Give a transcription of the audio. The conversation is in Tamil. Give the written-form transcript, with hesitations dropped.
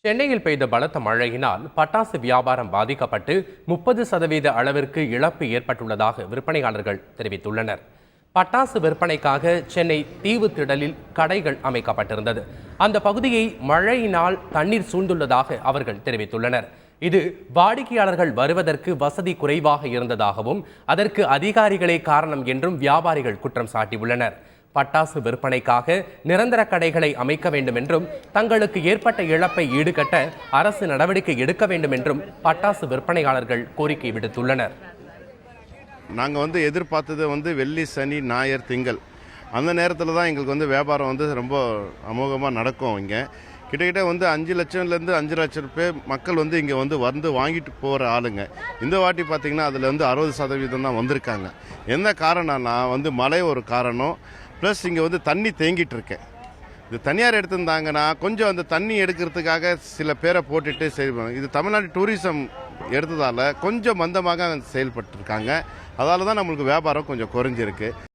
சென்னையில் பெய்த பலத்த மழையினால் பட்டாசு வியாபாரம் பாதிக்கப்பட்டு 30% அளவிற்கு இழப்பு ஏற்பட்டுள்ளதாக விற்பனையாளர்கள் தெரிவித்துள்ளனர். பட்டாசு விற்பனைக்காக சென்னை தீவு திடலில் கடைகள் அமைக்கப்பட்டிருந்தது. அந்த பகுதியை மழையினால் தண்ணீர் சூழ்ந்துள்ளதாக அவர்கள் தெரிவித்துள்ளனர். இது வாடிக்கையாளர்கள் வருவதற்கு வசதி குறைவாக இருந்ததாகவும் அதற்கு அதிகாரிகளே காரணம் என்றும் வியாபாரிகள் குற்றம் சாட்டியுள்ளனர். பட்டாசு விற்பனைக்காக நிரந்தர கடைகளை அமைக்க வேண்டும் என்றும் தங்களுக்கு ஏற்பட்ட இழப்பை ஈடுகட்ட அரசு நடவடிக்கை எடுக்க வேண்டும் என்றும் பட்டாசு விற்பனையாளர்கள் கோரிக்கை விடுத்துள்ளனர். நாங்கள் எதிர்பார்த்தது வெள்ளி, சனி, ஞாயிறு, திங்கள் அந்த நேரத்தில் தான் எங்களுக்கு வியாபாரம் ரொம்ப அமோகமாக நடக்கும். இங்கே கிட்டத்தட்ட 5 லட்சம்லேருந்து 5 லட்சம் பேர் மக்கள் இங்கே வந்து வாங்கிட்டு போகிற ஆளுங்க. இந்த வாட்டி பார்த்திங்கன்னா அதில் 60% தான் வந்திருக்காங்க. என்ன காரணம்னா மழை ஒரு காரணம், ப்ளஸ் இங்கே தண்ணி தேங்கிட்டு இருக்கேன். இது தனியார் எடுத்திருந்தாங்கன்னா கொஞ்சம் அந்த தண்ணி எடுக்கிறதுக்காக சில பேரை போட்டுட்டு செய்வாங்க. இது தமிழ்நாடு டூரிசம் எடுத்ததால் கொஞ்சம் மந்தமாக செயல்பட்டுருக்காங்க. அதால் தான் நம்மளுக்கு வியாபாரம் கொஞ்சம் குறைஞ்சிருக்கு.